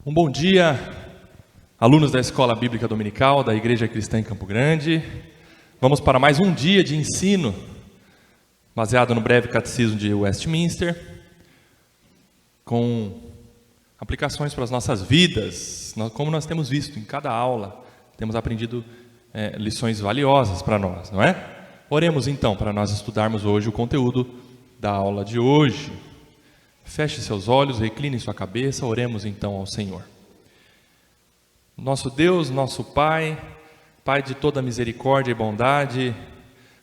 Um bom dia, alunos da Escola Bíblica Dominical da Igreja Cristã em Campo Grande. Vamos para mais um dia de ensino, baseado no breve catecismo de Westminster, com aplicações para as nossas vidas. Como nós temos visto em cada aula, temos aprendido lições valiosas para nós, não é? Oremos então para nós estudarmos hoje o conteúdo da aula de hoje. Feche seus olhos, recline sua cabeça, oremos então ao Senhor. Nosso Deus, nosso Pai, Pai de toda misericórdia e bondade,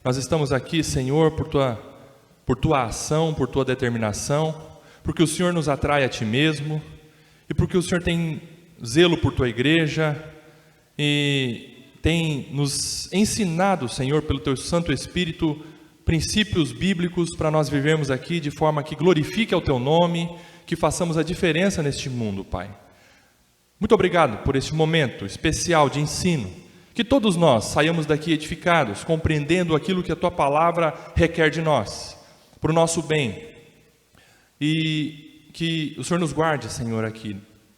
nós estamos aqui, Senhor, por tua ação, por tua determinação, porque o Senhor nos atrai a Ti mesmo, e porque o Senhor tem zelo por Tua igreja, e tem nos ensinado, Senhor, pelo Teu Santo Espírito, princípios bíblicos para nós vivermos aqui de forma que glorifique ao Teu nome, que façamos a diferença neste mundo, Pai. Muito obrigado por este momento especial de ensino, que todos nós saiamos daqui edificados, compreendendo aquilo que a Tua palavra requer de nós, para o nosso bem, e que o Senhor nos guarde, Senhor, aqui,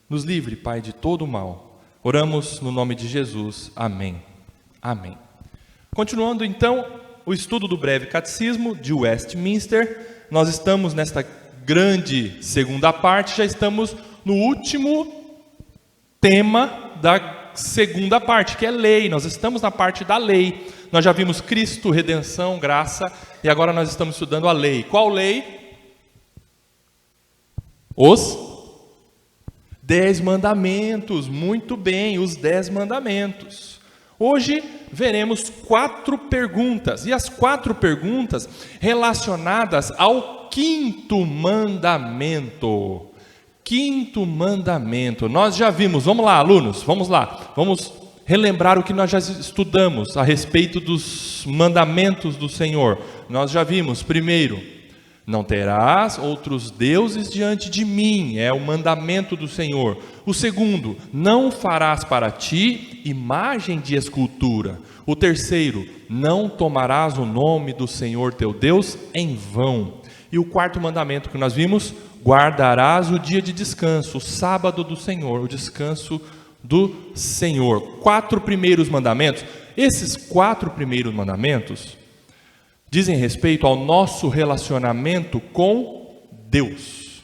nos livre, Pai, de todo o mal. Oramos no nome de Jesus, amém. Amém. Continuando então o estudo do breve catecismo de Westminster, nós estamos nesta grande segunda parte, já estamos no último tema da segunda parte, que é lei. Nós estamos na parte da lei. Nós já vimos Cristo, redenção, graça, e agora nós estamos estudando a lei. Qual lei? Os 10 mandamentos. Muito bem, os 10 mandamentos. Hoje veremos 4 perguntas, e as 4 perguntas relacionadas ao 5º mandamento. 5º mandamento, nós já vimos, vamos lá alunos, vamos lá, vamos relembrar o que nós já estudamos a respeito dos mandamentos do Senhor. Nós já vimos, primeiro, não terás outros deuses diante de mim, é o mandamento do Senhor. O segundo, não farás para ti imagem de escultura. O terceiro, não tomarás o nome do Senhor teu Deus em vão. E o 4º mandamento que nós vimos, guardarás o dia de descanso, o sábado do Senhor, o descanso do Senhor. 4 primeiros mandamentos. Esses 4 primeiros mandamentos dizem respeito ao nosso relacionamento com Deus.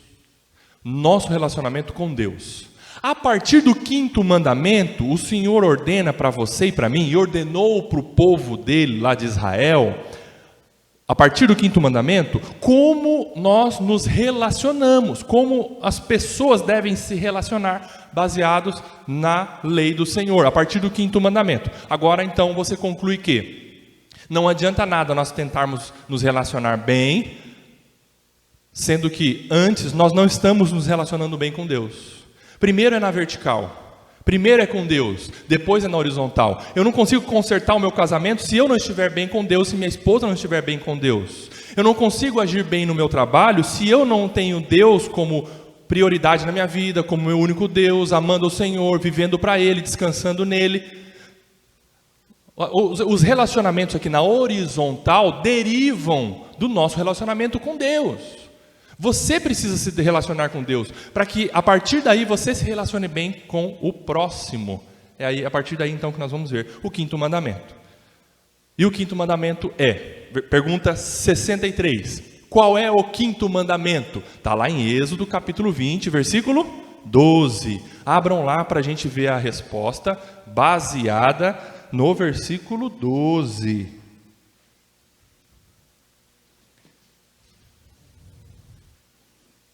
Nosso relacionamento com Deus. A partir do 5º mandamento, o Senhor ordena para você e para mim, e ordenou para o povo dele lá de Israel, a partir do 5º mandamento, como nós nos relacionamos, como as pessoas devem se relacionar, baseados na lei do Senhor, a partir do 5º mandamento. Agora então você conclui que não adianta nada nós tentarmos nos relacionar bem, sendo que antes nós não estamos nos relacionando bem com Deus. Primeiro é na vertical, primeiro é com Deus, depois é na horizontal. Eu não consigo consertar o meu casamento se eu não estiver bem com Deus, se minha esposa não estiver bem com Deus. Eu não consigo agir bem no meu trabalho se eu não tenho Deus como prioridade na minha vida, como meu único Deus, amando o Senhor, vivendo para Ele, descansando nele. Os relacionamentos aqui na horizontal derivam do nosso relacionamento com Deus. Você precisa se relacionar com Deus, para que a partir daí você se relacione bem com o próximo. É aí, a partir daí então que nós vamos ver o 5º mandamento. E o 5º mandamento é, pergunta 63, qual é o 5º mandamento? Está lá em Êxodo capítulo 20, versículo 12. Abram lá para a gente ver a resposta baseada no versículo 12.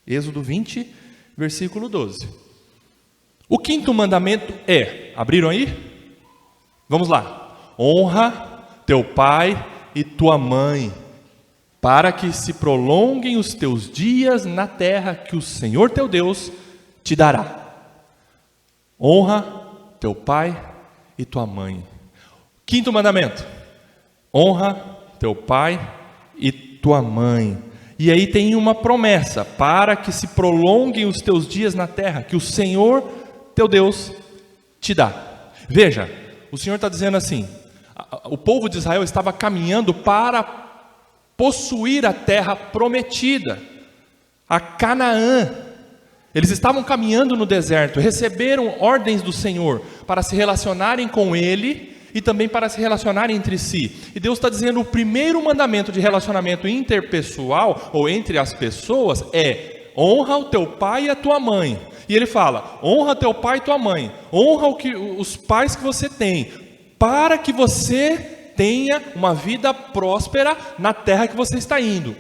Êxodo 20, versículo 12. O 5º mandamento é, abriram aí? Vamos lá. Honra teu pai e tua mãe, para que se prolonguem os teus dias na terra que o Senhor teu Deus te dará. Honra teu pai e tua mãe. 5º mandamento. Honra teu pai e tua mãe. E aí tem uma promessa, para que se prolonguem os teus dias na terra, que o Senhor, teu Deus, te dá. Veja, o Senhor está dizendo assim, o povo de Israel estava caminhando para possuir a terra prometida, a Canaã. Eles estavam caminhando no deserto, receberam ordens do Senhor para se relacionarem com Ele e também para se relacionarem entre si. E Deus está dizendo, o primeiro mandamento de relacionamento interpessoal, ou entre as pessoas, é: honra o teu pai e a tua mãe. E ele fala: honra teu pai e tua mãe, honra os pais que você tem, para que você tenha uma vida próspera na terra que você está indo.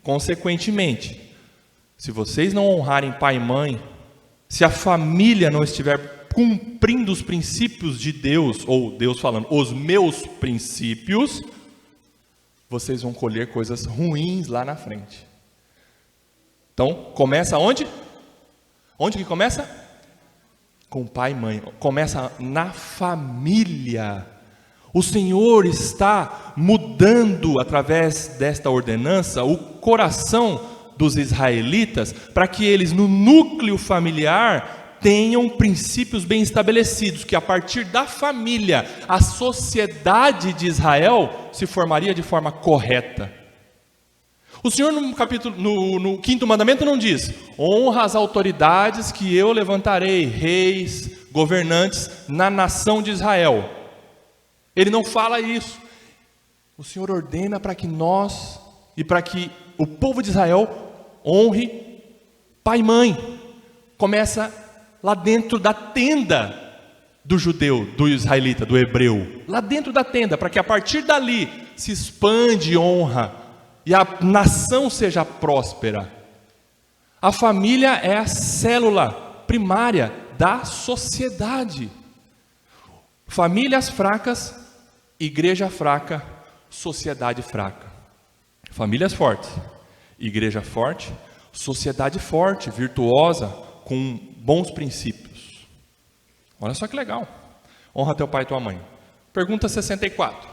Consequentemente, se vocês não honrarem pai e mãe, se a família não estiver cumprindo os princípios de Deus, ou Deus falando, os meus princípios, vocês vão colher coisas ruins lá na frente. Então, começa onde? Onde que começa? Com pai e mãe. Começa na família. O Senhor está mudando, através desta ordenança, o coração dos israelitas, para que eles, no núcleo familiar, tenham princípios bem estabelecidos, que a partir da família, a sociedade de Israel se formaria de forma correta. O Senhor no quinto mandamento não diz: honra as autoridades que eu levantarei, reis, governantes na nação de Israel. Ele não fala isso. O Senhor ordena para que nós e para que o povo de Israel honre pai e mãe. Começa lá dentro da tenda do judeu, do israelita, do hebreu. Lá dentro da tenda, para que a partir dali se expande honra e a nação seja próspera. A família é a célula primária da sociedade. Famílias fracas, igreja fraca, sociedade fraca. Famílias fortes, igreja forte, sociedade forte, virtuosa, com bons princípios. Olha só que legal. Honra teu pai e tua mãe. Pergunta 64.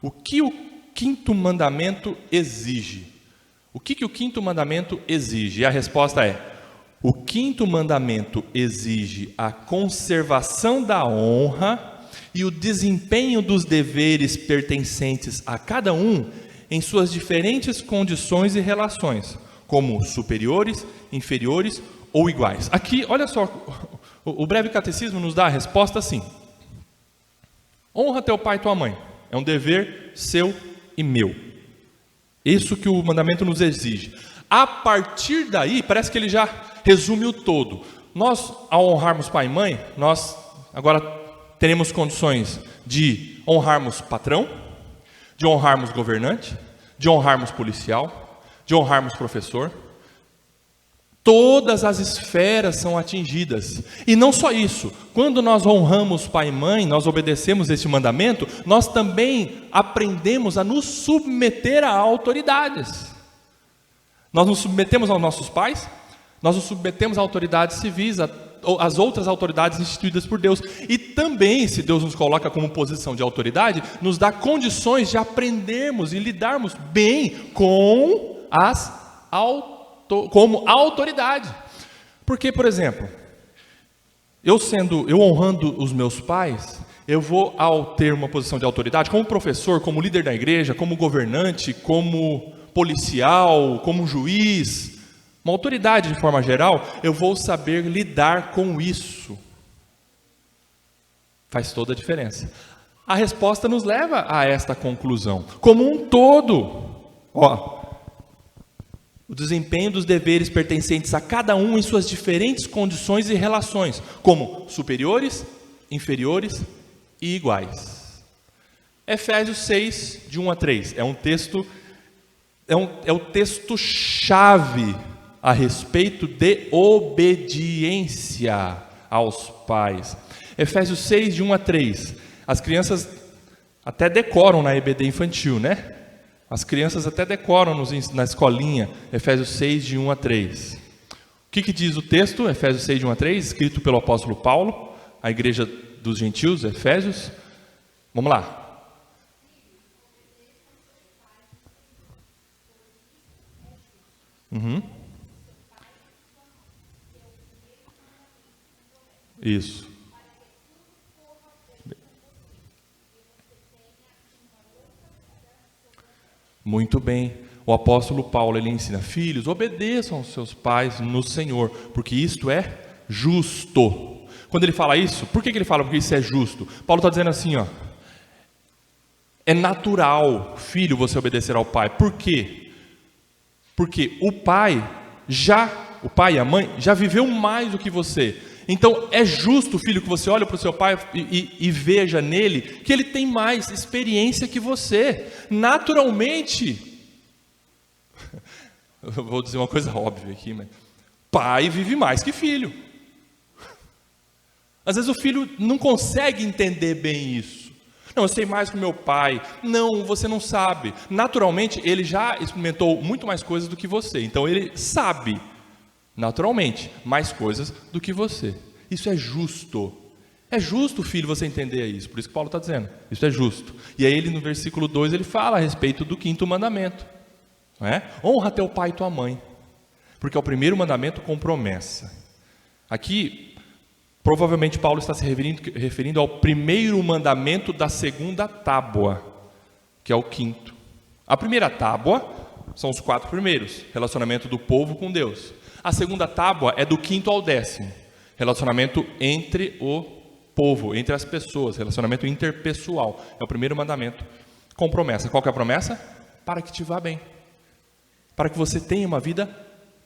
O que o quinto mandamento exige? O que o quinto mandamento exige? E a resposta é: o quinto mandamento exige a conservação da honra e o desempenho dos deveres pertencentes a cada um em suas diferentes condições e relações, como superiores, inferiores ou iguais. Aqui, olha só, o breve catecismo nos dá a resposta assim: honra teu pai e tua mãe, é um dever seu e meu. Isso que o mandamento nos exige. A partir daí, parece que ele já resume o todo. Nós, ao honrarmos pai e mãe, nós agora teremos condições de honrarmos patrão, de honrarmos governante, de honrarmos policial, de honrarmos professor. Todas as esferas são atingidas. E não só isso, quando nós honramos pai e mãe, nós obedecemos este mandamento, nós também aprendemos a nos submeter a autoridades. Nós nos submetemos aos nossos pais, nós nos submetemos a autoridades civis, às outras autoridades instituídas por Deus. E também, se Deus nos coloca como posição de autoridade, nos dá condições de aprendermos e lidarmos bem com como autoridade. Porque, por exemplo, eu honrando os meus pais, eu vou, ao ter uma posição de autoridade, como professor, como líder da igreja, como governante, como policial, como juiz, uma autoridade de forma geral, eu vou saber lidar com isso. Faz toda a diferença. A resposta nos leva a esta conclusão. Como um todo, o desempenho dos deveres pertencentes a cada um em suas diferentes condições e relações, como superiores, inferiores e iguais. Efésios 6, de 1 a 3, é o texto-chave a respeito de obediência aos pais. Efésios 6, de 1 a 3. As crianças até decoram na EBD infantil, né? As crianças até decoram na escolinha, Efésios 6, de 1 a 3. O que diz o texto? Efésios 6, de 1 a 3, escrito pelo apóstolo Paulo, à igreja dos gentios, Efésios. Vamos lá. Isso. Muito bem. o apóstolo Paulo ele ensina: filhos, obedeçam aos seus pais no Senhor, porque isto é justo. Quando ele fala isso, por que ele fala porque isso é justo? Paulo está dizendo assim, é natural, filho, você obedecer ao pai. Por quê? Porque o pai e a mãe já viveu mais do que você. Então é justo, filho, que você olhe para o seu pai e veja nele que ele tem mais experiência que você. Naturalmente, eu vou dizer uma coisa óbvia aqui, mas pai vive mais que filho. Às vezes o filho não consegue entender bem isso. Não, eu sei mais que o meu pai. Não, você não sabe. Naturalmente, ele já experimentou muito mais coisas do que você. Então ele sabe, naturalmente, mais coisas do que você. Isso é justo. É justo, filho, você entender isso. Por isso que Paulo está dizendo. Isso é justo. E aí ele no versículo 2, ele fala a respeito do 5º mandamento. Não é? Honra teu pai e tua mãe. Porque é o primeiro mandamento com promessa. Aqui, provavelmente Paulo está se referindo ao primeiro mandamento da segunda tábua, que é o 5º. A primeira tábua são os 4 primeiros, relacionamento do povo com Deus. A segunda tábua é do 5º ao 10º, relacionamento entre o povo, entre as pessoas, relacionamento interpessoal. É o primeiro mandamento com promessa. Qual que é a promessa? Para que te vá bem. Para que você tenha uma vida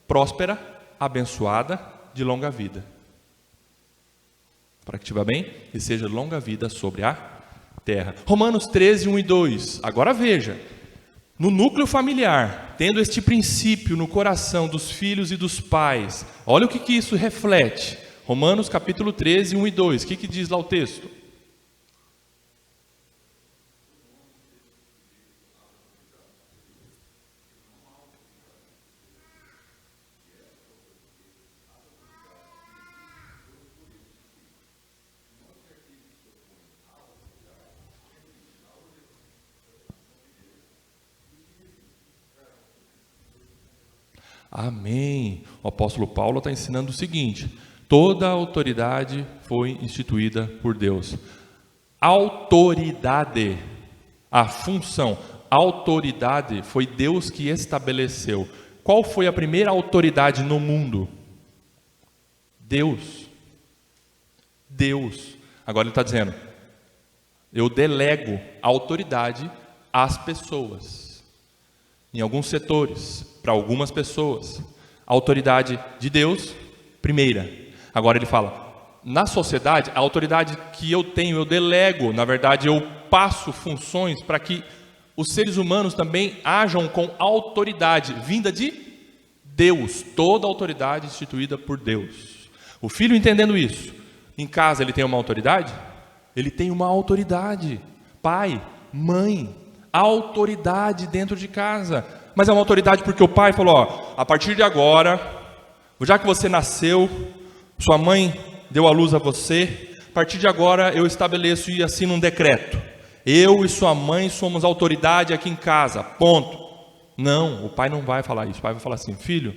próspera, abençoada, de longa vida. Para que te vá bem e seja longa vida sobre a terra. Romanos 13, 1 e 2. Agora veja, no núcleo familiar, tendo este princípio no coração dos filhos e dos pais, olha o que isso reflete. Romanos capítulo 13, 1 e 2. O que diz lá o texto? Amém. O apóstolo Paulo está ensinando o seguinte: toda a autoridade foi instituída por Deus. Autoridade, a função, autoridade foi Deus que estabeleceu. Qual foi a primeira autoridade no mundo? Deus. Deus. Agora ele está dizendo: eu delego a autoridade às pessoas. Em alguns setores, para algumas pessoas, a autoridade de Deus, primeira. Agora ele fala, na sociedade, a autoridade que eu tenho, eu delego, na verdade eu passo funções para que os seres humanos também ajam com autoridade, vinda de Deus, toda a autoridade instituída por Deus. O filho entendendo isso, em casa ele tem uma autoridade? Ele tem uma autoridade, pai, mãe, autoridade dentro de casa. Mas é uma autoridade porque o pai falou, a partir de agora, já que você nasceu, sua mãe deu a luz a você, a partir de agora eu estabeleço e assino um decreto. Eu e sua mãe somos autoridade aqui em casa, ponto. Não, o pai não vai falar isso. O pai vai falar assim, filho,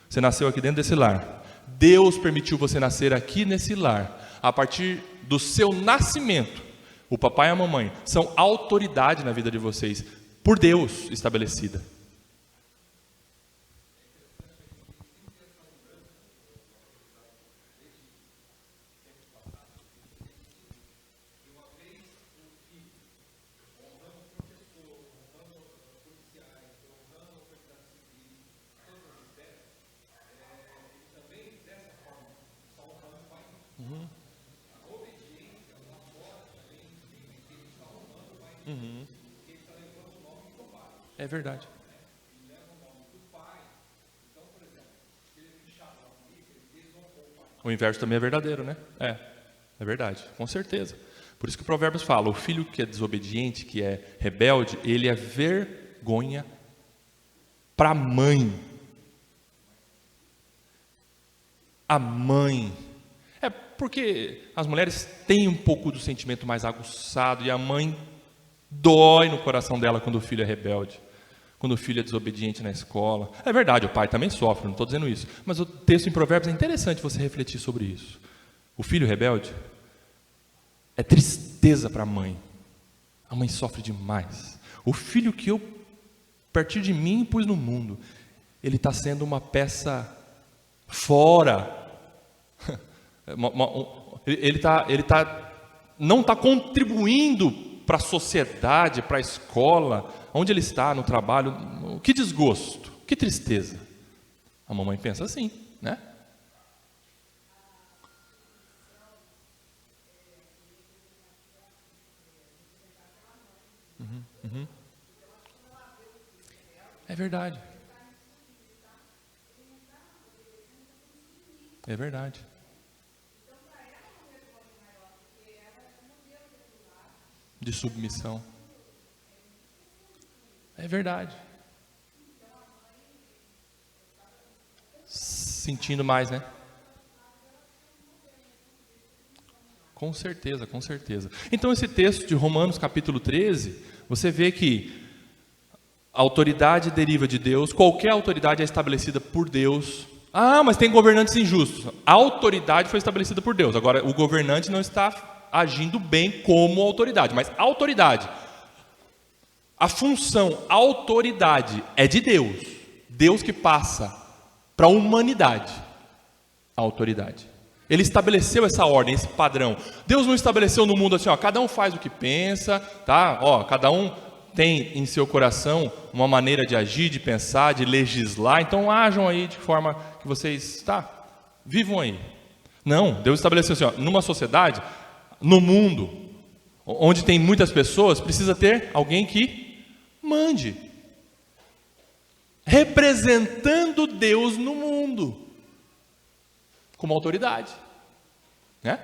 você nasceu aqui dentro desse lar. Deus permitiu você nascer aqui nesse lar. A partir do seu nascimento, o papai e a mamãe são autoridade na vida de vocês, por Deus estabelecida. É verdade. O inverso também é verdadeiro, né? É verdade, com certeza. Por isso que o Provérbios fala, o filho que é desobediente, que é rebelde, ele é vergonha para a mãe. A mãe. É porque as mulheres têm um pouco do sentimento mais aguçado e a mãe dói no coração dela quando o filho é rebelde. Quando o filho é desobediente na escola. É verdade, o pai também sofre, não estou dizendo isso. Mas o texto em Provérbios é interessante você refletir sobre isso. O filho rebelde é tristeza para a mãe. A mãe sofre demais. O filho que eu partir de mim pus no mundo. Ele está sendo uma peça fora. Não está contribuindo para a sociedade, para a escola, onde ele está, no trabalho. Que desgosto, que tristeza. A mamãe pensa assim, né? Uhum. É verdade. É verdade. De submissão. É verdade. Sentindo mais, né? Com certeza, com certeza. Então esse texto de Romanos capítulo 13, você vê que a autoridade deriva de Deus, qualquer autoridade é estabelecida por Deus. Ah, mas tem governantes injustos. A autoridade foi estabelecida por Deus. Agora, o governante não está agindo bem como autoridade, mas a autoridade, a função, a autoridade é de Deus. Deus que passa para a humanidade a autoridade. Ele estabeleceu essa ordem, esse padrão. Deus não estabeleceu no mundo assim, ó, cada um faz o que pensa, tá? Ó, cada um tem em seu coração uma maneira de agir, de pensar, de legislar. Então ajam aí de forma que vocês, vivam aí. Não, Deus estabeleceu assim, ó, numa sociedade, no mundo, onde tem muitas pessoas, precisa ter alguém que mande, representando Deus no mundo, como autoridade, né?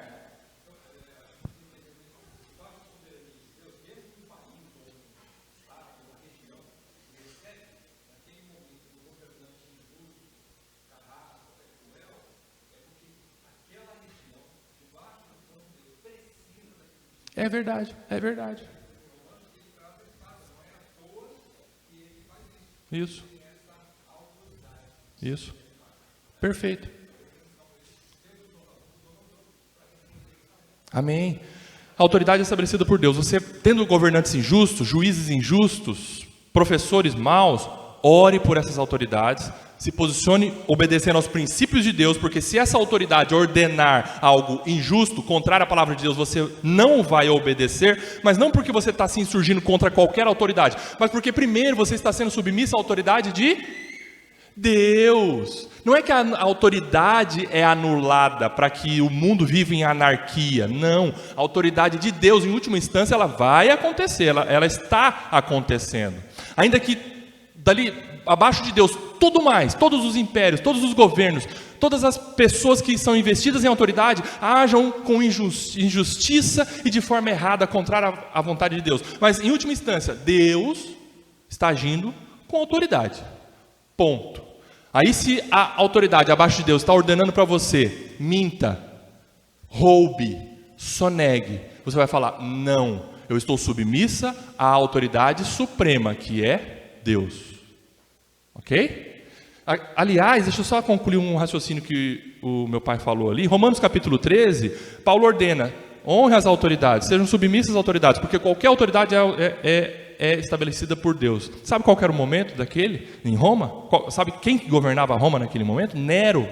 É verdade, é verdade. Isso. Isso. Perfeito. Amém. A autoridade é estabelecida por Deus. Você tendo governantes injustos, juízes injustos, professores maus, ore por essas autoridades, se posicione obedecendo aos princípios de Deus, porque se essa autoridade ordenar algo injusto, contrário à palavra de Deus, você não vai obedecer, mas não porque você está se insurgindo contra qualquer autoridade, mas porque primeiro você está sendo submisso à autoridade de Deus. Não é que a autoridade é anulada para que o mundo viva em anarquia. Não, a autoridade de Deus, em última instância, ela vai acontecer, ela está acontecendo. Ainda que dali abaixo de Deus, tudo mais, todos os impérios, todos os governos, todas as pessoas que são investidas em autoridade, ajam com injustiça e de forma errada, contrária à vontade de Deus. Mas, em última instância, Deus está agindo com autoridade. Ponto. Aí se a autoridade abaixo de Deus está ordenando para você, minta, roube, sonegue, você vai falar, não, eu estou submissa à autoridade suprema, que é Deus. Ok? Aliás, deixa eu só concluir um raciocínio que o meu pai falou ali. Romanos capítulo 13, Paulo ordena, honre as autoridades, sejam submissas às autoridades, porque qualquer autoridade é estabelecida por Deus. Sabe qual era o momento daquele em Roma? Sabe quem governava Roma naquele momento? Nero,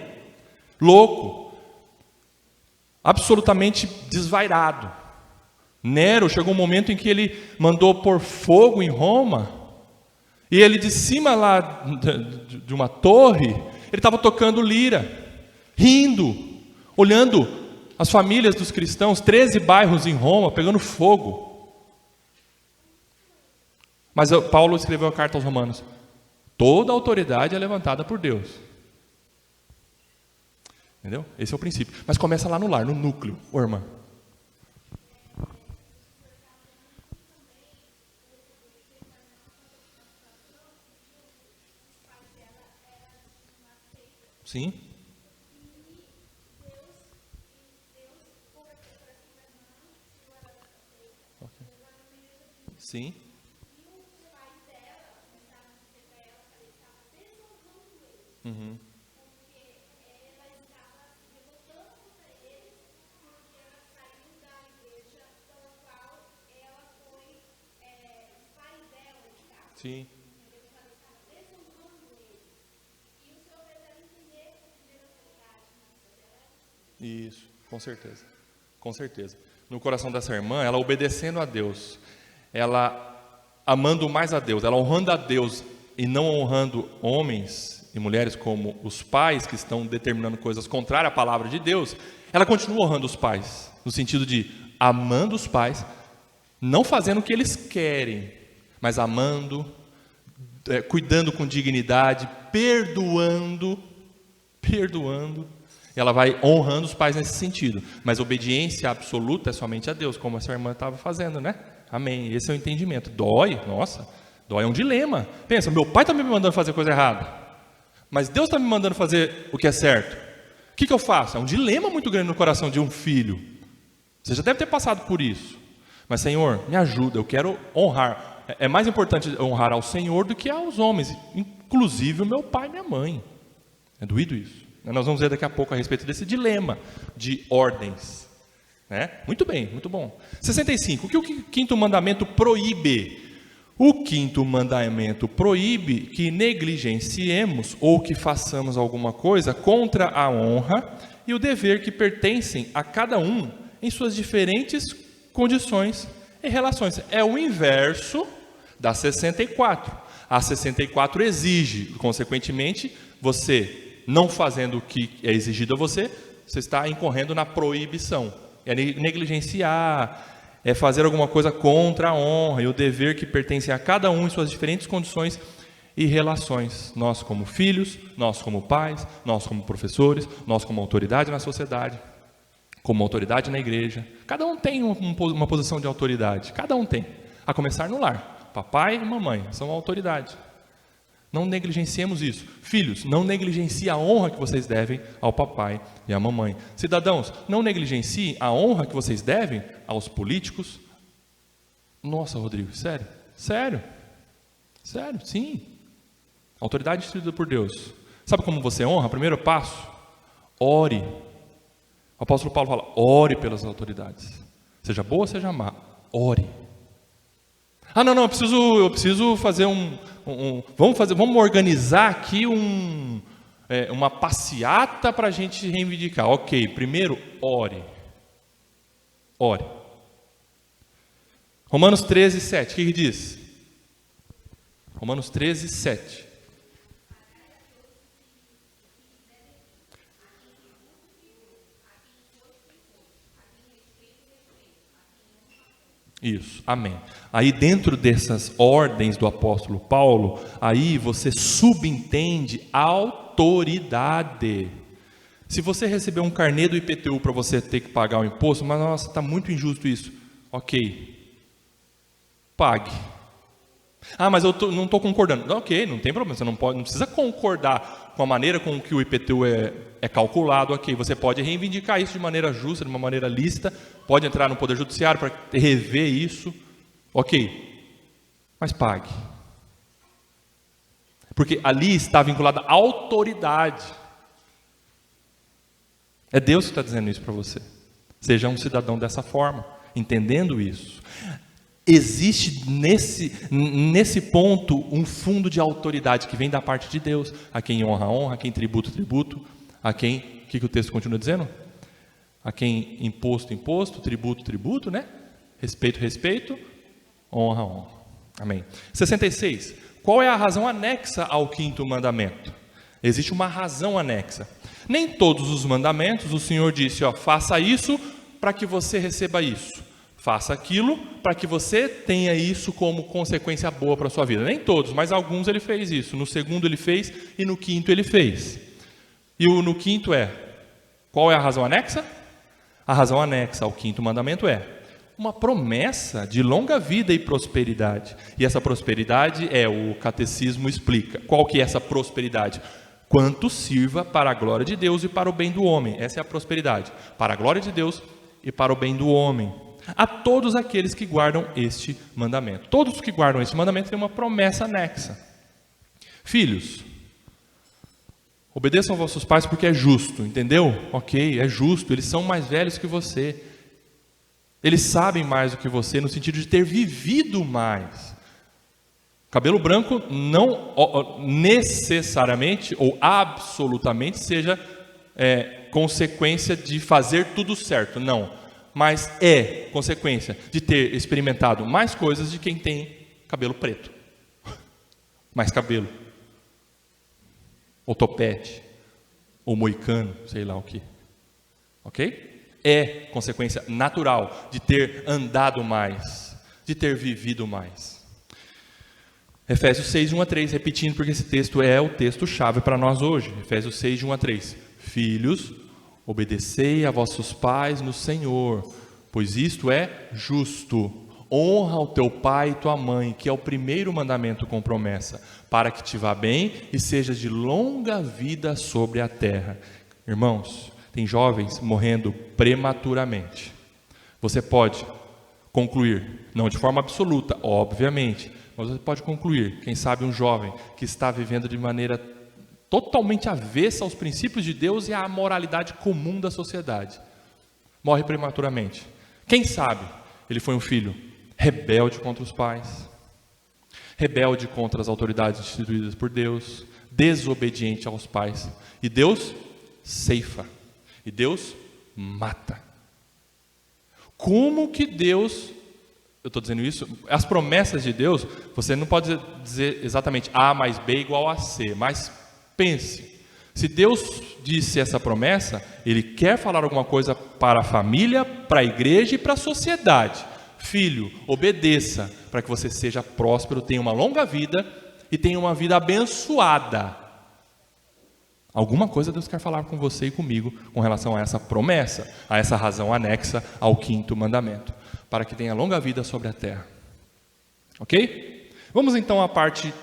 louco, absolutamente desvairado. Nero chegou um momento em que ele mandou pôr fogo em Roma, e ele de cima lá de uma torre, ele estava tocando lira, rindo, olhando as famílias dos cristãos, 13 bairros em Roma, pegando fogo. Mas Paulo escreveu a carta aos Romanos. Toda autoridade é levantada por Deus. Entendeu? Esse é o princípio. Mas começa lá no lar, no núcleo, irmã. Sim. Sim. Uhum. Sim. Isso, com certeza. Com certeza. No coração dessa irmã, ela obedecendo a Deus, ela amando mais a Deus, ela honrando a Deus e não honrando homens e mulheres como os pais que estão determinando coisas contrárias à palavra de Deus, ela continua honrando os pais, no sentido de amando os pais, não fazendo o que eles querem, mas amando, cuidando com dignidade, perdoando. Ela vai honrando os pais nesse sentido, mas obediência absoluta é somente a Deus, como essa irmã estava fazendo, né? Amém, esse é o entendimento. Dói, nossa, dói, é um dilema. Pensa, meu pai está me mandando fazer coisa errada, mas Deus está me mandando fazer o que é certo. O que eu faço? É um dilema muito grande no coração de um filho. Você já deve ter passado por isso. Mas Senhor, me ajuda, eu quero honrar. É mais importante honrar ao Senhor do que aos homens, inclusive o meu pai e minha mãe. É doído isso. Nós vamos ver daqui a pouco a respeito desse dilema de ordens. Muito bem, muito bom. 65. O que o quinto mandamento proíbe? O quinto mandamento proíbe que negligenciemos ou que façamos alguma coisa contra a honra e o dever que pertencem a cada um em suas diferentes condições e relações. É o inverso da 64. A 64 exige, consequentemente, você não fazendo o que é exigido a você, você está incorrendo na proibição. É negligenciar, é fazer alguma coisa contra a honra e o dever que pertence a cada um em suas diferentes condições e relações. Nós como filhos, nós como pais, nós como professores, nós como autoridade na sociedade, como autoridade na igreja. Cada um tem uma posição de autoridade, cada um tem. A começar no lar, papai e mamãe são a autoridade. Não negligenciemos isso. Filhos, não negligenciem a honra que vocês devem ao papai e à mamãe. Cidadãos, não negligenciem a honra que vocês devem aos políticos. Nossa, Rodrigo, sério? Sério, sim. Autoridade instituída por Deus. Sabe como você honra? Primeiro passo, ore. O apóstolo Paulo fala, ore pelas autoridades. Seja boa, seja má, ore. Não, eu preciso fazer vamos organizar aqui uma passeata para a gente reivindicar. Ok, primeiro, ore. Romanos 13, 7, o que diz? Romanos 13, 7. Isso, amém. Aí dentro dessas ordens do apóstolo Paulo, aí você subentende autoridade. Se você receber um carnê do IPTU para você ter que pagar o imposto, mas nossa, está muito injusto isso. Ok, pague. Mas eu não estou concordando. Ok, não tem problema, você não precisa concordar com a maneira com que o IPTU é calculado. Ok, você pode reivindicar isso de maneira justa, de uma maneira lícita, pode entrar no Poder Judiciário para rever isso. Ok, mas pague. Porque ali está vinculada a autoridade. É Deus que está dizendo isso para você. Seja um cidadão dessa forma, entendendo isso. Existe nesse ponto um fundo de autoridade que vem da parte de Deus. A quem honra, honra, a quem tributo, tributo, a quem, o que o texto continua dizendo? A quem imposto, imposto, tributo, tributo, né? Respeito, respeito, honra, honra. Amém. 66. Qual é a razão anexa ao quinto mandamento? Existe uma razão anexa. Nem todos os mandamentos o Senhor disse, faça isso para que você receba isso. Faça aquilo para que você tenha isso como consequência boa para a sua vida. Nem todos, mas alguns ele fez isso. No segundo ele fez e no quinto ele fez. E no quinto qual é a razão anexa? A razão anexa ao quinto mandamento é uma promessa de longa vida e prosperidade. E essa prosperidade o catecismo explica. Qual que é essa prosperidade? Quanto sirva para a glória de Deus e para o bem do homem. Essa é a prosperidade. Para a glória de Deus e para o bem do homem. A todos aqueles que guardam este mandamento. Todos que guardam este mandamento têm uma promessa anexa. Filhos, obedeçam aos vossos pais porque é justo, entendeu? Ok, é justo, eles são mais velhos que você. Eles sabem mais do que você no sentido de ter vivido mais. Cabelo branco não necessariamente ou absolutamente seja consequência de fazer tudo certo, não. Mas é consequência de ter experimentado mais coisas de quem tem cabelo preto. Mais cabelo. Ou topete. Ou moicano, sei lá o que. Ok? É consequência natural de ter andado mais, de ter vivido mais. Efésios 6, de 1 a 3, repetindo, porque esse texto é o texto-chave para nós hoje. Efésios 6, de 1 a 3. Filhos, obedecei a vossos pais no Senhor, pois isto é justo. Honra o teu pai e tua mãe, que é o primeiro mandamento com promessa, para que te vá bem e seja de longa vida sobre a terra. Irmãos, tem jovens morrendo prematuramente. Você pode concluir, não de forma absoluta, obviamente, mas você pode concluir, quem sabe um jovem que está vivendo de maneira totalmente avessa aos princípios de Deus e à moralidade comum da sociedade. Morre prematuramente. Quem sabe ele foi um filho rebelde contra os pais, rebelde contra as autoridades instituídas por Deus, desobediente aos pais. E Deus ceifa. E Deus mata. Como que Deus, eu estou dizendo isso, as promessas de Deus, você não pode dizer exatamente A mais B igual a C, mas pense, se Deus disse essa promessa, Ele quer falar alguma coisa para a família, para a igreja e para a sociedade. Filho, obedeça, para que você seja próspero, tenha uma longa vida e tenha uma vida abençoada. Alguma coisa Deus quer falar com você e comigo com relação a essa promessa, a essa razão anexa ao 5º mandamento, para que tenha longa vida sobre a terra. Ok? Vamos então à parte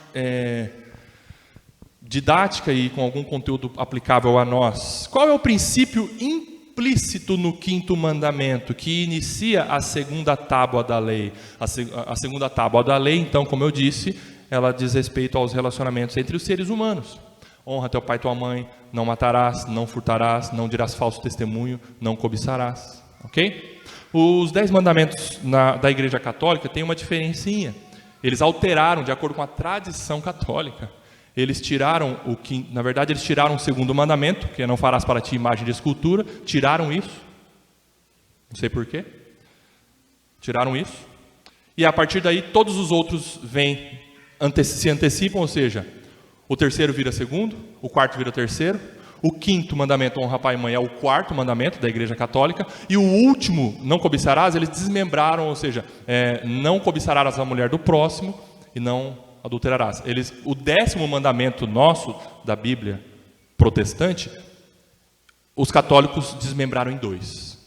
didática e com algum conteúdo aplicável a nós. Qual é o princípio implícito no 5º mandamento, que inicia a segunda tábua da lei? A segunda tábua da lei, então, como eu disse, ela diz respeito aos relacionamentos entre os seres humanos. Honra teu pai e tua mãe, não matarás, não furtarás, não dirás falso testemunho, não cobiçarás. Ok? Os 10 mandamentos da Igreja Católica têm uma diferencinha. Eles alteraram de acordo com a tradição católica. Eles tiraram na verdade eles tiraram o 2º mandamento, que é não farás para ti imagem de escultura. Tiraram isso. Não sei porquê. Tiraram isso. E a partir daí todos os outros se antecipam, ou seja, o 3º vira 2º, o 4º vira 3º, o 5º mandamento, honra pai e mãe, é o 4º mandamento da Igreja Católica, e o último, não cobiçarás, eles desmembraram, ou seja, não cobiçarás a mulher do próximo e não adulterarás. O 10º mandamento nosso, da Bíblia protestante, os católicos desmembraram em 2.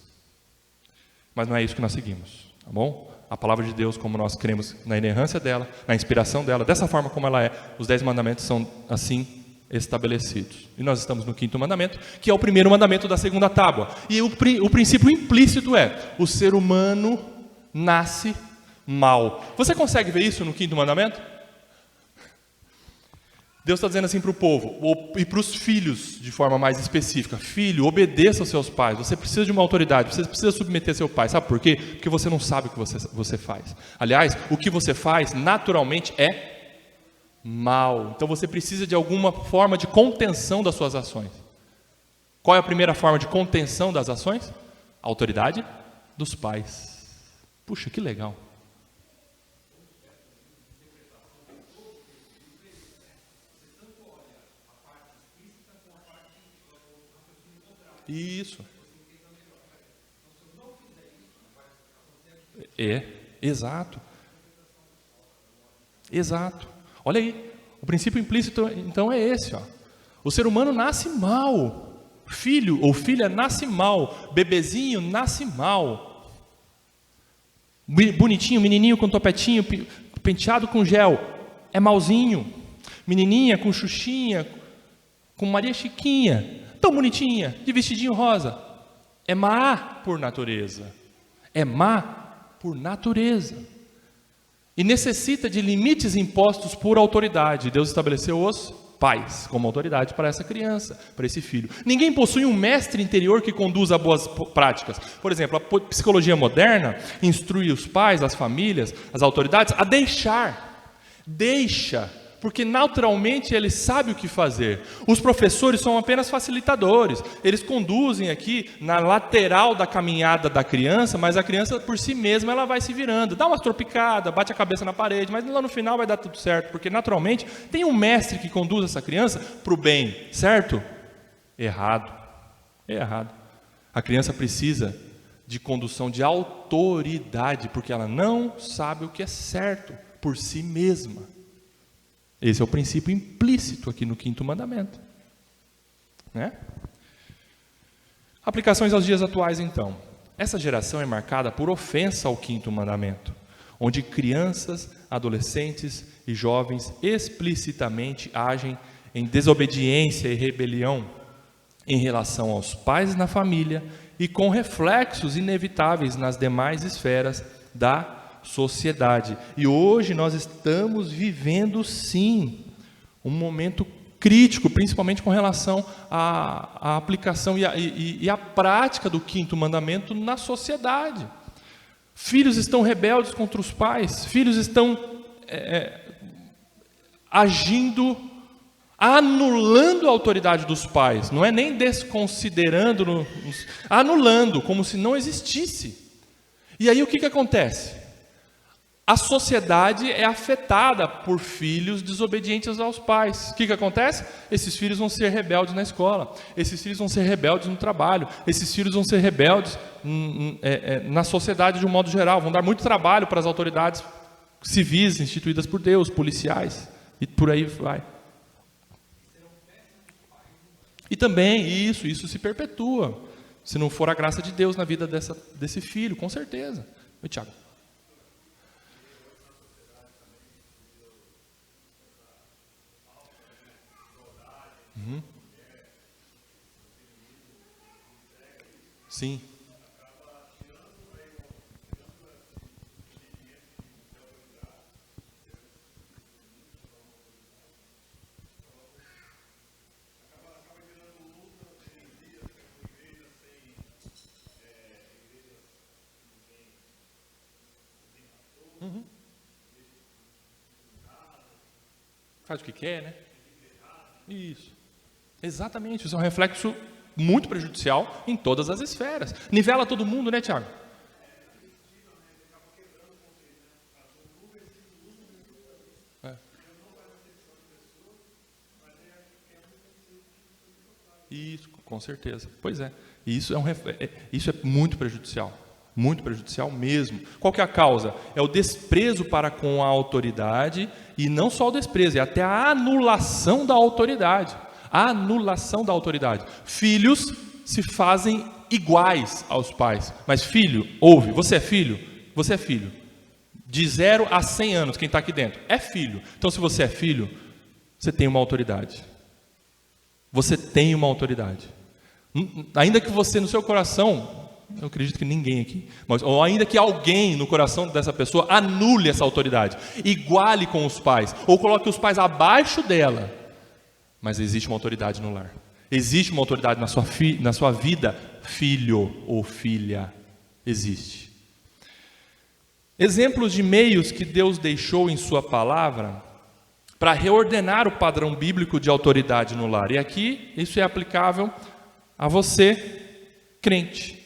Mas não é isso que nós seguimos, tá bom? A palavra de Deus, como nós cremos na inerrância dela, na inspiração dela, dessa forma como ela é, os 10 mandamentos são assim estabelecidos. E nós estamos no 5º mandamento, que é o primeiro mandamento da segunda tábua. E o princípio implícito é: o ser humano nasce mal. Você consegue ver isso no 5º mandamento? Deus está dizendo assim para o povo, e para os filhos de forma mais específica: filho, obedeça aos seus pais. Você precisa de uma autoridade, você precisa submeter seu pai. Sabe por quê? Porque você não sabe o que você faz. Aliás, o que você faz naturalmente é mal. Então você precisa de alguma forma de contenção das suas ações. Qual é a primeira forma de contenção das ações? A autoridade dos pais. Puxa, que legal. Isso. Exato. Exato. Olha aí, o princípio implícito então é esse, ó. O ser humano nasce mal. Filho ou filha nasce mal. Bebezinho nasce mal. Bonitinho, menininho com topetinho, penteado com gel, é malzinho. Menininha com xuxinha, com Maria Chiquinha, tão bonitinha, de vestidinho rosa, é má por natureza. É má por natureza. E necessita de limites impostos por autoridade. Deus estabeleceu os pais como autoridade para essa criança, para esse filho. Ninguém possui um mestre interior que conduza a boas práticas. Por exemplo, a psicologia moderna instrui os pais, as famílias, as autoridades a deixa porque naturalmente ele sabe o que fazer. Os professores são apenas facilitadores, eles conduzem aqui na lateral da caminhada da criança, mas a criança por si mesma ela vai se virando, dá uma tropicada, bate a cabeça na parede, mas lá no final vai dar tudo certo, porque naturalmente tem um mestre que conduz essa criança para o bem, certo? Errado, é errado. A criança precisa de condução de autoridade, porque ela não sabe o que é certo por si mesma. Esse é o princípio implícito aqui no 5º mandamento, né? Aplicações aos dias atuais, então. Essa geração é marcada por ofensa ao 5º mandamento, onde crianças, adolescentes e jovens explicitamente agem em desobediência e rebelião em relação aos pais na família e com reflexos inevitáveis nas demais esferas da sociedade. E hoje nós estamos vivendo, sim, um momento crítico, principalmente com relação à aplicação e à prática do 5º mandamento na sociedade. Filhos estão rebeldes contra os pais, filhos estão agindo, anulando a autoridade dos pais, não é nem desconsiderando, anulando, como se não existisse. E aí o que acontece? A sociedade é afetada por filhos desobedientes aos pais. O que acontece? Esses filhos vão ser rebeldes na escola, esses filhos vão ser rebeldes no trabalho, esses filhos vão ser rebeldes na sociedade de um modo geral, vão dar muito trabalho para as autoridades civis instituídas por Deus, policiais, e por aí vai. E também isso se perpetua, se não for a graça de Deus na vida desse filho, com certeza. Oi, Tiago. Sim. Faz o que quer, né? Isso. Exatamente, isso é um reflexo muito prejudicial em todas as esferas. Nivela todo mundo, né, Tiago? Isso, com certeza. Pois é. Isso é muito prejudicial mesmo. Qual que é a causa? É o desprezo para com a autoridade, e não só o desprezo, é até a anulação da autoridade. A anulação da autoridade. Filhos se fazem iguais aos pais. Mas filho, ouve, você é filho? Você é filho. De 0 a 100 anos, quem está aqui dentro, é filho. Então, se você é filho, você tem uma autoridade. Você tem uma autoridade. Ainda que você, no seu coração, eu acredito que ninguém aqui, ou ainda que alguém no coração dessa pessoa anule essa autoridade, iguale com os pais, ou coloque os pais abaixo dela, mas existe uma autoridade no lar. Existe uma autoridade na sua vida, filho ou filha. Existe. Exemplos de meios que Deus deixou em sua palavra para reordenar o padrão bíblico de autoridade no lar. E aqui isso é aplicável a você, crente.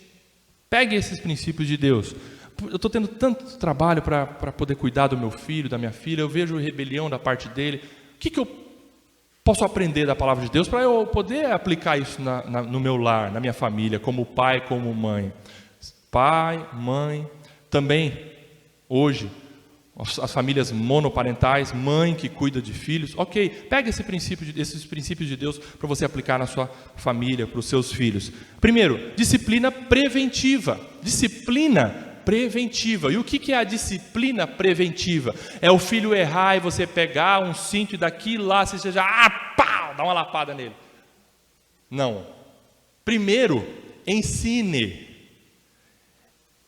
Pegue esses princípios de Deus. Eu estou tendo tanto trabalho para poder cuidar do meu filho, da minha filha. Eu vejo rebelião da parte dele. O que eu posso aprender da palavra de Deus para eu poder aplicar isso no meu lar, na minha família, como pai, como mãe? Pai, mãe, também hoje as famílias monoparentais, mãe que cuida de filhos. Ok, pega esses princípios de Deus para você aplicar na sua família, para os seus filhos. Primeiro, disciplina preventiva. Disciplina preventiva. E o que é a disciplina preventiva? É o filho errar e você pegar um cinto e daqui lá você já pá, dá uma lapada nele. Não. Primeiro, ensine.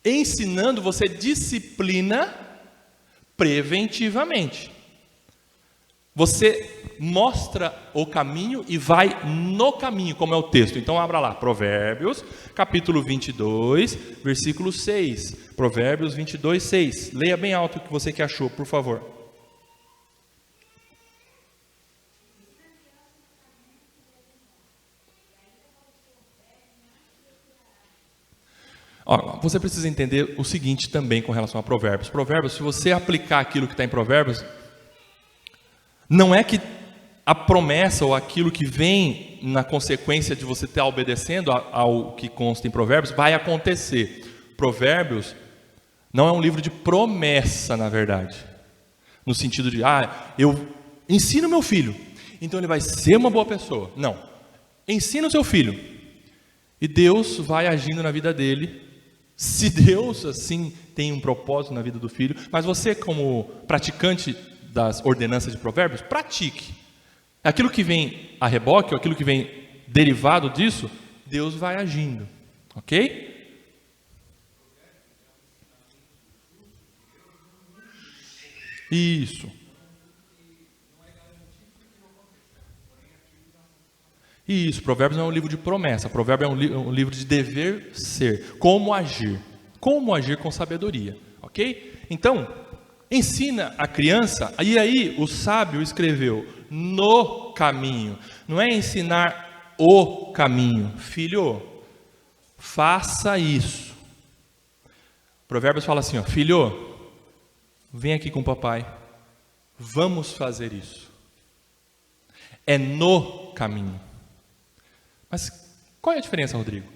Ensinando, você disciplina preventivamente. Você mostra o caminho e vai no caminho, como é o texto. Então abra lá, Provérbios, capítulo 22, versículo 6. Provérbios 22, 6. Leia bem alto o que você que achou, por favor. Ó, você precisa entender o seguinte também com relação a Provérbios. Provérbios, se você aplicar aquilo que está em Provérbios, não é que a promessa ou aquilo que vem na consequência de você estar obedecendo ao que consta em Provérbios vai acontecer. Provérbios não é um livro de promessa, na verdade, no sentido de, eu ensino meu filho, então ele vai ser uma boa pessoa. Não, ensina o seu filho e Deus vai agindo na vida dele, se Deus assim tem um propósito na vida do filho. Mas você, como praticante das ordenanças de Provérbios, pratique. Aquilo que vem a reboque, ou aquilo que vem derivado disso, Deus vai agindo, ok? Isso. Isso, Provérbios não é um livro de promessa, Provérbios é um livro de dever ser, como agir com sabedoria, ok? Então, ensina a criança, e aí o sábio escreveu, no caminho, não é ensinar o caminho, filho, faça isso. Provérbios fala assim, filho, vem aqui com o papai, vamos fazer isso, é no caminho. Mas qual é a diferença, Rodrigo?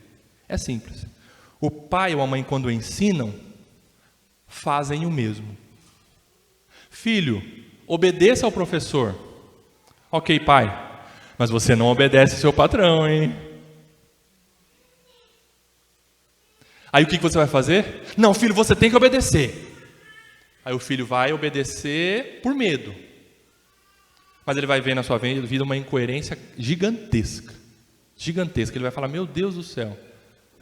É simples. O pai ou a mãe, quando ensinam, fazem o mesmo. Filho, obedeça ao professor. Ok, pai, mas você não obedece ao seu patrão, hein? Aí o que você vai fazer? Não, filho, você tem que obedecer. Aí o filho vai obedecer por medo. Mas ele vai ver na sua vida uma incoerência gigantesca. Gigantesca, ele vai falar, meu Deus do céu,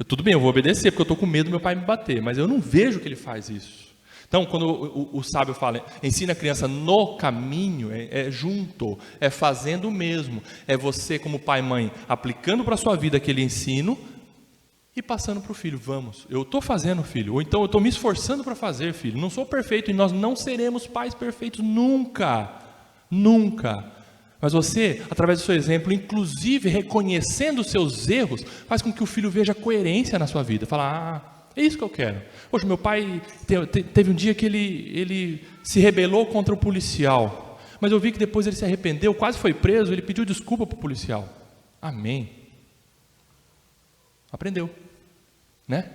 tudo bem, eu vou obedecer, porque eu estou com medo do meu pai me bater, mas eu não vejo que ele faz isso. Então, quando o sábio fala, ensina a criança no caminho, é junto, é fazendo o mesmo, é você como pai e mãe, aplicando para a sua vida aquele ensino, e passando para o filho, vamos, eu estou fazendo, filho, ou então eu estou me esforçando para fazer, filho, não sou perfeito, e nós não seremos pais perfeitos nunca, nunca. Mas você, através do seu exemplo, inclusive reconhecendo os seus erros, faz com que o filho veja coerência na sua vida. Fala, é isso que eu quero. Poxa, meu pai teve um dia que ele se rebelou contra o policial. Mas eu vi que depois ele se arrependeu, quase foi preso, ele pediu desculpa para o policial. Amém. Aprendeu, né?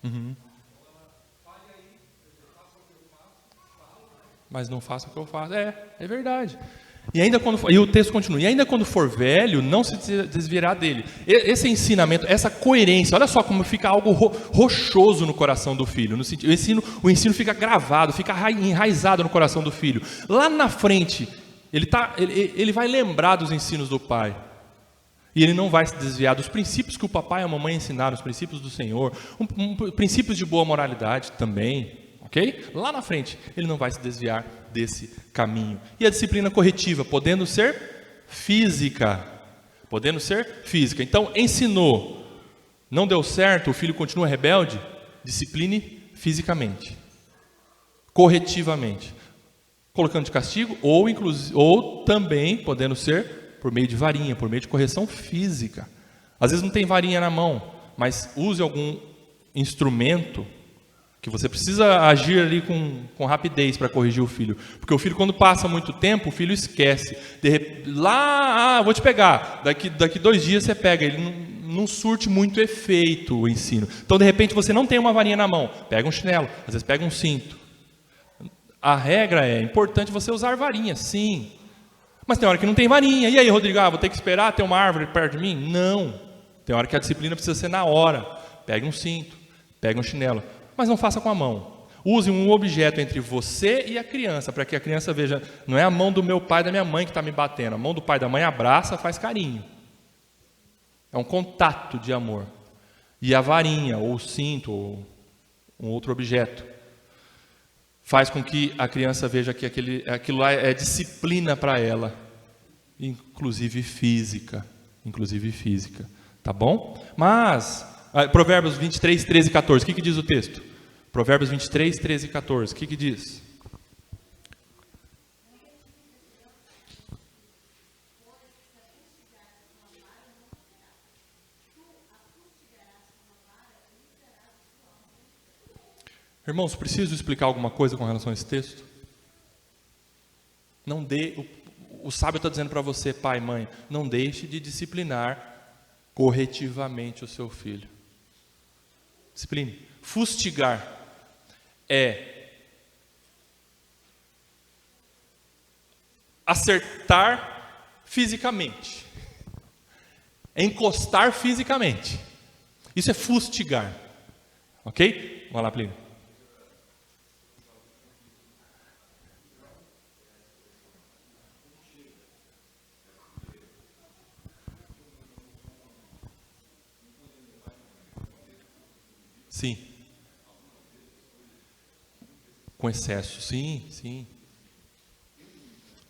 Uhum. Mas não faça o que eu faço. É verdade. E o texto continua. E ainda quando for velho, não se desviará dele. Esse ensinamento, essa coerência, olha só como fica algo rochoso no coração do filho. No sentido, o ensino fica gravado, fica enraizado no coração do filho. Lá na frente, ele vai lembrar dos ensinos do pai. E ele não vai se desviar dos princípios que o papai e a mamãe ensinaram, os princípios do Senhor, princípios de boa moralidade também, ok? Lá na frente, ele não vai se desviar desse caminho. E a disciplina corretiva, podendo ser física. Então, ensinou, não deu certo, o filho continua rebelde, discipline fisicamente, corretivamente, colocando de castigo, ou também podendo ser por meio de varinha, por meio de correção física. Às vezes não tem varinha na mão, mas use algum instrumento que você precisa agir ali com rapidez para corrigir o filho. Porque o filho, quando passa muito tempo, o filho esquece. Vou te pegar. Daqui 2 dias você pega. Ele não surte muito efeito o ensino. Então, de repente, você não tem uma varinha na mão. Pega um chinelo, às vezes pega um cinto. A regra é importante você usar varinha, sim. Mas tem hora que não tem varinha. E aí, Rodrigo, vou ter que esperar ter uma árvore perto de mim? Não. Tem hora que a disciplina precisa ser na hora. Pega um cinto, pega um chinelo. Mas não faça com a mão. Use um objeto entre você e a criança, para que a criança veja, não é a mão do meu pai e da minha mãe que está me batendo. A mão do pai e da mãe abraça, faz carinho. É um contato de amor. E a varinha, ou o cinto, ou um outro objeto, faz com que a criança veja que aquilo lá é disciplina para ela, inclusive física, tá bom? Mas, Provérbios 23, 13 e 14, o que diz o texto? Provérbios 23, 13 e 14. O que diz? Irmãos, preciso explicar alguma coisa com relação a esse texto? Não dê, o sábio está dizendo para você, pai, mãe, não deixe de disciplinar corretivamente o seu filho. Discipline. Fustigar é acertar fisicamente, é encostar fisicamente. Isso é fustigar. Ok? Vamos lá, Plínio. Sim. Com excesso, sim, sim.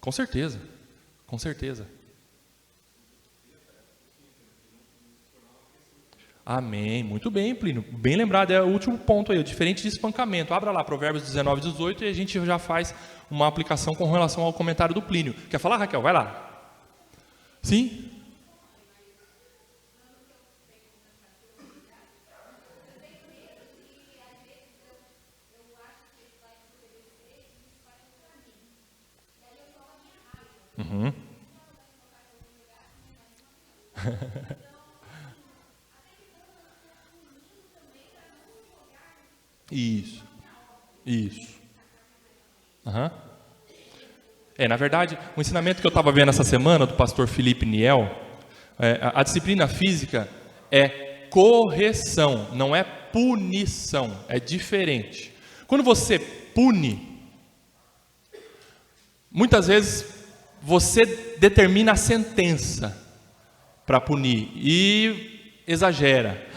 Com certeza, com certeza. Amém, muito bem, Plínio. Bem lembrado, é o último ponto aí, diferente de espancamento. Abra lá, Provérbios 19, 18, e a gente já faz uma aplicação com relação ao comentário do Plínio. Quer falar, Raquel? Vai lá. Sim? Uhum. Isso. Isso. Uhum. Na verdade, o ensinamento que eu estava vendo essa semana do pastor Felipe Niel, a disciplina física é correção, não é punição, é diferente. Quando você pune, muitas vezes você determina a sentença para punir e exagera.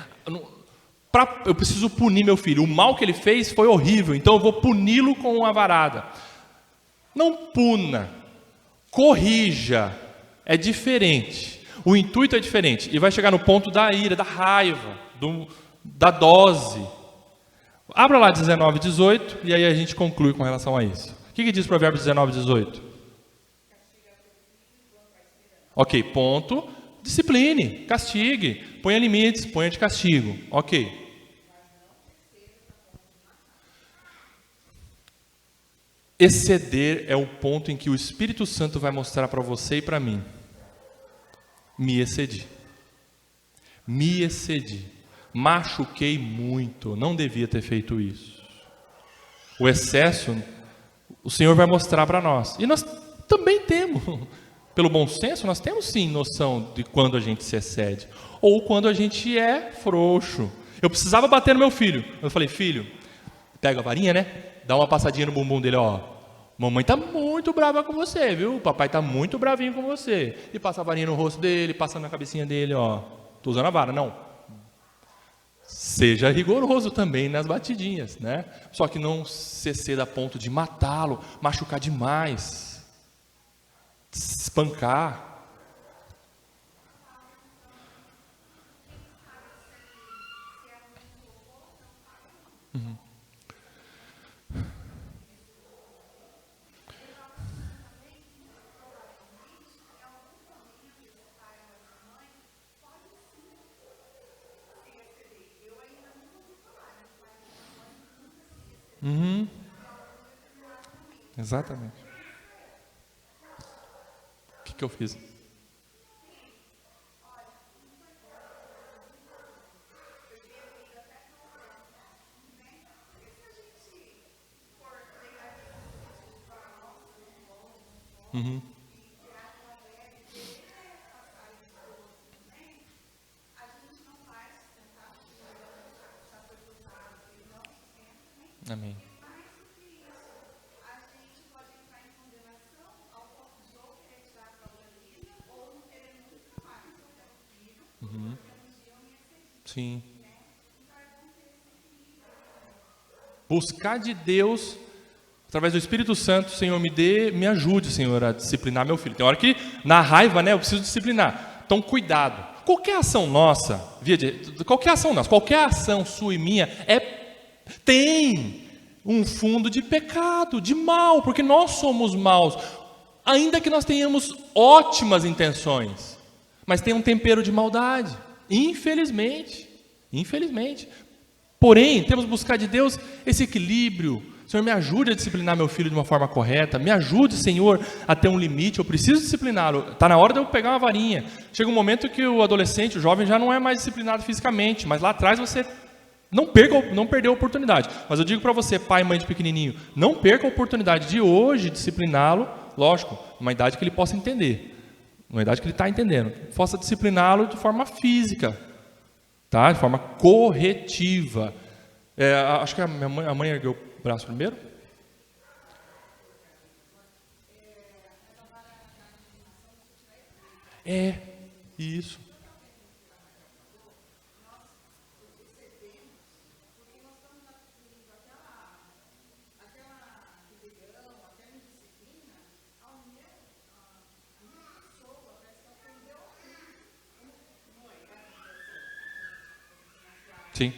Eu preciso punir meu filho, o mal que ele fez foi horrível, então eu vou puni-lo com uma varada. Não puna, corrija, é diferente. O intuito é diferente e vai chegar no ponto da ira, da raiva, da dose. Abra lá 19, 18 e aí a gente conclui com relação a isso. O que diz Provérbios 19, 18? Ok, ponto. Discipline, castigue, ponha limites, ponha de castigo. Ok. Exceder é o ponto em que o Espírito Santo vai mostrar para você e para mim. Me excedi. Me excedi. Machuquei muito. Não devia ter feito isso. O excesso, o Senhor vai mostrar para nós. E nós também temos. Pelo bom senso, nós temos sim noção de quando a gente se excede. Ou quando a gente é frouxo. Eu precisava bater no meu filho. Eu falei, filho, pega a varinha, né? Dá uma passadinha no bumbum dele, ó. Mamãe tá muito brava com você, viu? Papai tá muito bravinho com você. E passa a varinha no rosto dele, passa na cabecinha dele, ó. Tô usando a vara, não. Seja rigoroso também nas batidinhas, né? Só que não se exceda a ponto de matá-lo, machucar demais, espancar. Uhum. Uhum. Exatamente. O que eu fiz? Uhum. Amém. Uhum. Sim. Buscar de Deus, através do Espírito Santo, Senhor, me ajude, Senhor, a disciplinar meu filho. Tem hora que, na raiva, né, eu preciso disciplinar. Então, cuidado. Qualquer ação nossa, qualquer ação sua e minha, é Tem um fundo de pecado, de mal, porque nós somos maus, ainda que nós tenhamos ótimas intenções, mas tem um tempero de maldade, infelizmente. Porém, temos que buscar de Deus esse equilíbrio. Senhor, me ajude a disciplinar meu filho de uma forma correta, me ajude, Senhor, a ter um limite, eu preciso discipliná-lo, está na hora de eu pegar uma varinha. Chega um momento que o adolescente, o jovem, já não é mais disciplinado fisicamente, mas lá atrás você não perdeu a oportunidade. Mas eu digo para você, pai e mãe de pequenininho, não perca a oportunidade de hoje discipliná-lo, lógico, numa idade que ele possa entender, numa idade que ele está entendendo, possa discipliná-lo de forma física, tá? De forma corretiva. Acho que a mãe ergueu o braço primeiro. Isso. Sim.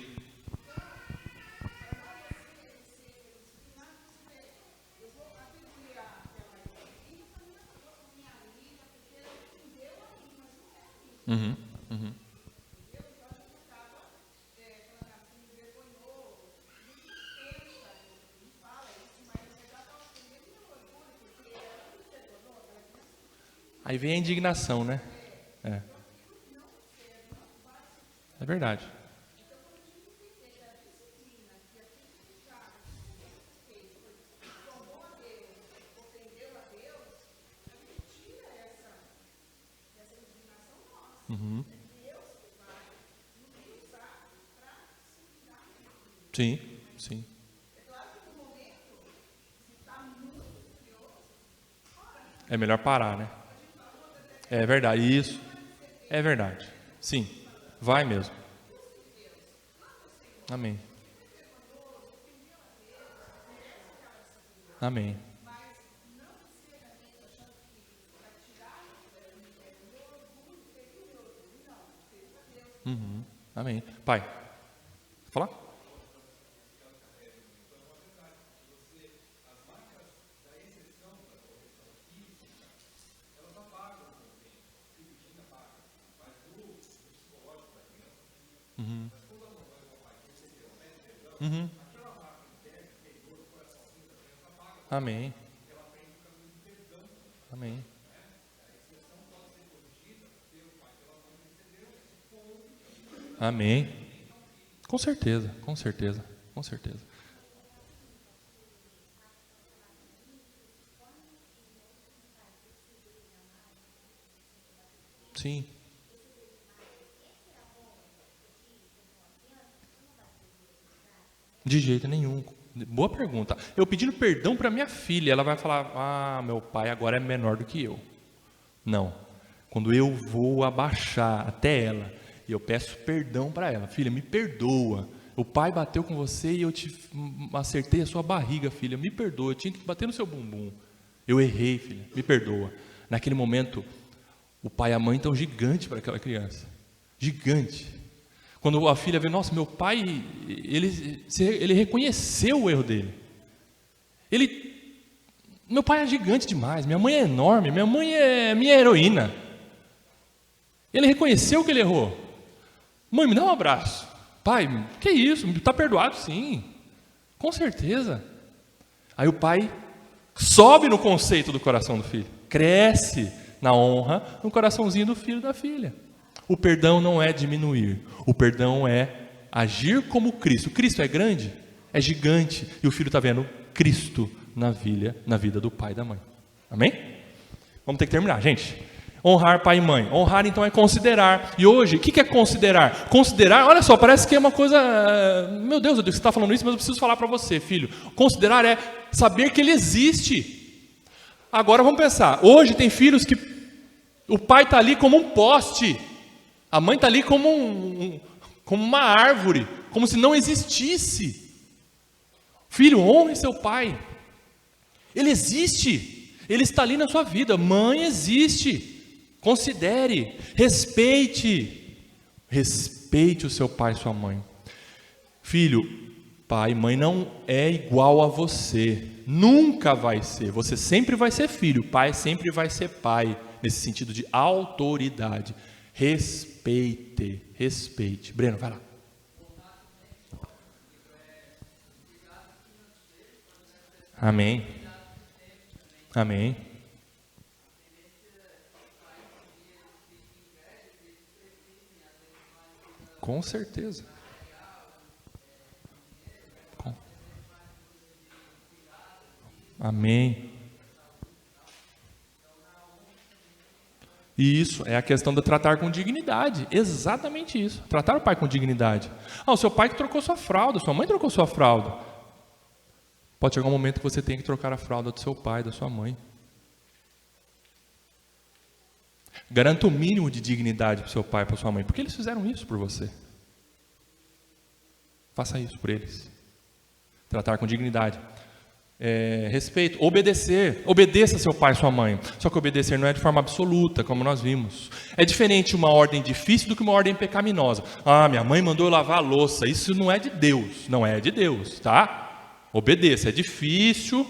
Uhum. Aí vem a indignação, né? É verdade. Uhum. Sim, sim. É melhor parar, né? É verdade, isso. É verdade. Sim, vai mesmo. Amém. Amém. Amém. Pai, falar? Amém. Amém. Amém. Com certeza, com certeza, com certeza. Sim. De jeito nenhum. Boa pergunta. Eu pedindo perdão para minha filha, ela vai falar: ah, meu pai agora é menor do que eu. Não. Quando eu vou abaixar até ela, e eu peço perdão para ela: filha, me perdoa. O pai bateu com você e eu te acertei a sua barriga, filha. Me perdoa, eu tinha que bater no seu bumbum. Eu errei, filha, me perdoa. Naquele momento, o pai e a mãe estão gigantes para aquela criança. Gigante. Quando a filha vê: nossa, meu pai, ele reconheceu o erro dele. Meu pai é gigante demais, minha mãe é enorme, minha mãe é minha heroína. Ele reconheceu que ele errou. Mãe, me dá um abraço. Pai, que isso? Está perdoado? Sim, com certeza. Aí o pai sobe no conceito do coração do filho, cresce na honra no coraçãozinho do filho e da filha. O perdão não é diminuir, o perdão é agir como Cristo. Cristo é grande, é gigante, e o filho está vendo Cristo na vida do pai e da mãe. Amém? Vamos ter que terminar, gente. Honrar pai e mãe. Honrar então é considerar. E hoje, o que é considerar? Considerar, olha só, parece que é uma coisa... Meu Deus, você está falando isso, mas eu preciso falar para você, filho. Considerar é saber que ele existe. Agora vamos pensar, hoje tem filhos que o pai está ali como um poste, a mãe está ali como uma árvore, como se não existisse. Filho, honre seu pai. Ele existe, ele está ali na sua vida. Mãe existe. Considere, respeite o seu pai e sua mãe. Filho, Pai e mãe não é igual a você. Nunca vai ser. Você sempre vai ser filho. Pai sempre vai ser pai. Nesse sentido de autoridade. Respeite. Respeite. Breno, vai lá. Amém. Amém. Com certeza. Amém. E isso é a questão de tratar com dignidade. Exatamente isso. Tratar o pai com dignidade. O seu pai que trocou sua fralda, sua mãe trocou sua fralda. Pode chegar um momento que você tem que trocar a fralda do seu pai, da sua mãe. Garanta o mínimo de dignidade para o seu pai e para a sua mãe, porque eles fizeram isso por você. Faça isso por eles. Tratar com dignidade. Respeito, obedecer. Obedeça seu pai e sua mãe. Só que obedecer não é de forma absoluta, como nós vimos. É diferente uma ordem difícil do que uma ordem pecaminosa. Minha mãe mandou eu lavar a louça. Isso não é de Deus. Não é de Deus, tá? Obedeça. É difícil.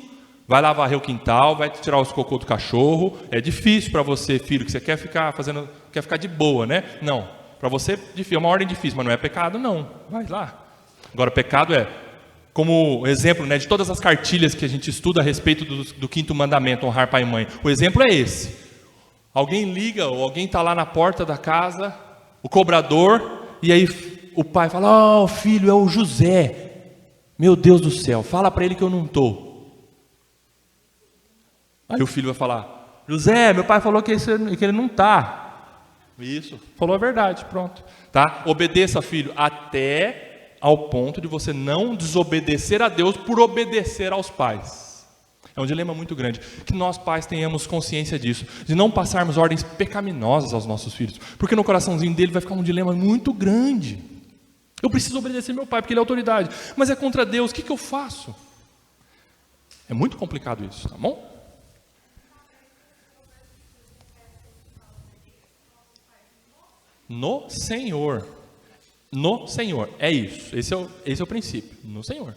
Vai lá varrer o quintal, vai tirar os cocô do cachorro. É difícil para você, filho, que você quer ficar de boa, né? Não. Para você é uma ordem difícil, mas não é pecado, não. Vai lá. Agora, pecado é, como exemplo, né, de todas as cartilhas que a gente estuda a respeito do quinto mandamento, honrar pai e mãe. O exemplo é esse. Alguém liga, ou alguém está lá na porta da casa, o cobrador, e aí o pai fala, filho, é o José. Meu Deus do céu, fala para ele que eu não estou. Aí o filho vai falar, José, meu pai falou que ele não está. Isso, falou a verdade, pronto. Tá? Obedeça, filho, até ao ponto de você não desobedecer a Deus por obedecer aos pais. É um dilema muito grande. Que nós pais tenhamos consciência disso, de não passarmos ordens pecaminosas aos nossos filhos, porque no coraçãozinho dele vai ficar um dilema muito grande. Eu preciso obedecer meu pai, porque ele é autoridade, mas é contra Deus, o que eu faço? É muito complicado isso, tá bom? No Senhor. No Senhor, é isso, esse é o princípio, no Senhor.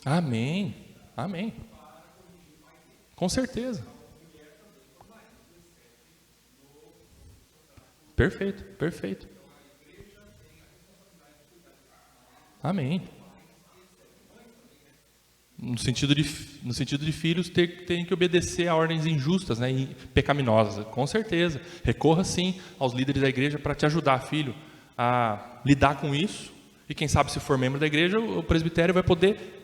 Amém, amém, com certeza. Perfeito, perfeito. Amém. No sentido de filhos terem que obedecer a ordens injustas, né, e pecaminosas, com certeza. Recorra sim aos líderes da igreja para te ajudar, filho, a lidar com isso. E quem sabe, se for membro da igreja, o presbitério vai poder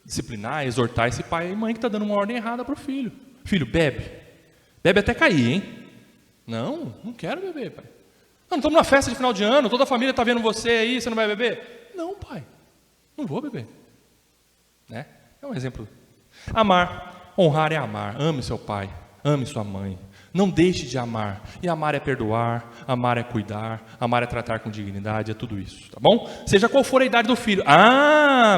disciplinar, exortar esse pai e mãe que está dando uma ordem errada para o filho. Filho, bebe. Bebe até cair, hein? Não quero beber, pai. Não estamos numa festa de final de ano, toda a família está vendo você aí, você não vai beber? Não, pai, não vou beber. Né? É um exemplo. Amar, honrar é amar. Ame seu pai, ame sua mãe. Não deixe de amar. E amar é perdoar, amar é cuidar, amar é tratar com dignidade, é tudo isso, tá bom? Seja qual for a idade do filho.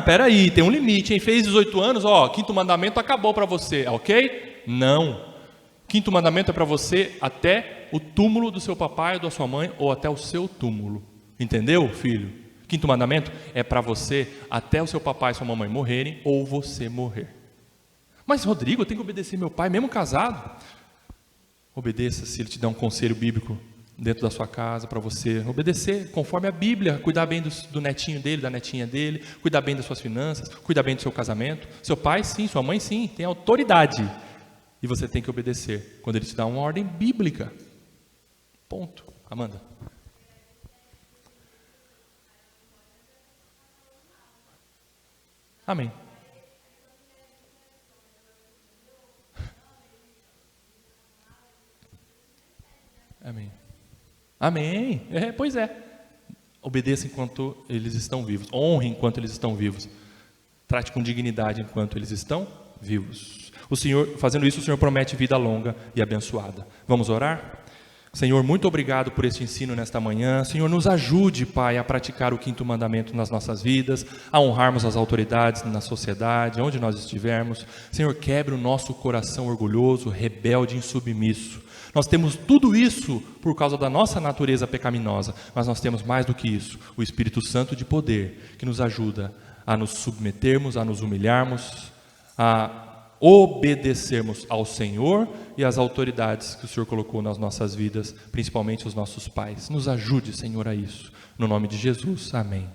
Peraí, tem um limite, hein? Fez 18 anos, quinto mandamento acabou para você, ok? Não. Quinto mandamento é para você até o túmulo do seu papai ou da sua mãe, ou até o seu túmulo. Entendeu, filho? Quinto mandamento é para você até o seu papai e sua mamãe morrerem, ou você morrer. Mas, Rodrigo, eu tenho que obedecer meu pai, mesmo casado? Obedeça se ele te der um conselho bíblico dentro da sua casa, para você obedecer conforme a Bíblia, cuidar bem do netinho dele, da netinha dele, cuidar bem das suas finanças, cuidar bem do seu casamento. Seu pai sim, sua mãe sim, tem autoridade. E você tem que obedecer quando ele te dá uma ordem bíblica. Ponto. Amanda. Amém. Amém. Amém. Pois é. Obedeça enquanto eles estão vivos. Honre enquanto eles estão vivos. Trate com dignidade enquanto eles estão vivos. O Senhor, fazendo isso, o Senhor promete vida longa e abençoada. Vamos orar? Senhor, muito obrigado por este ensino nesta manhã. Senhor, nos ajude, Pai, a praticar o 5º mandamento nas nossas vidas, a honrarmos as autoridades na sociedade, onde nós estivermos. Senhor, quebre o nosso coração orgulhoso, rebelde e insubmisso. Nós temos tudo isso por causa da nossa natureza pecaminosa, mas nós temos mais do que isso, o Espírito Santo de poder, que nos ajuda a nos submetermos, a nos humilharmos, a obedecermos ao Senhor e às autoridades que o Senhor colocou nas nossas vidas, principalmente os nossos pais. Nos ajude, Senhor, a isso. No nome de Jesus, amém.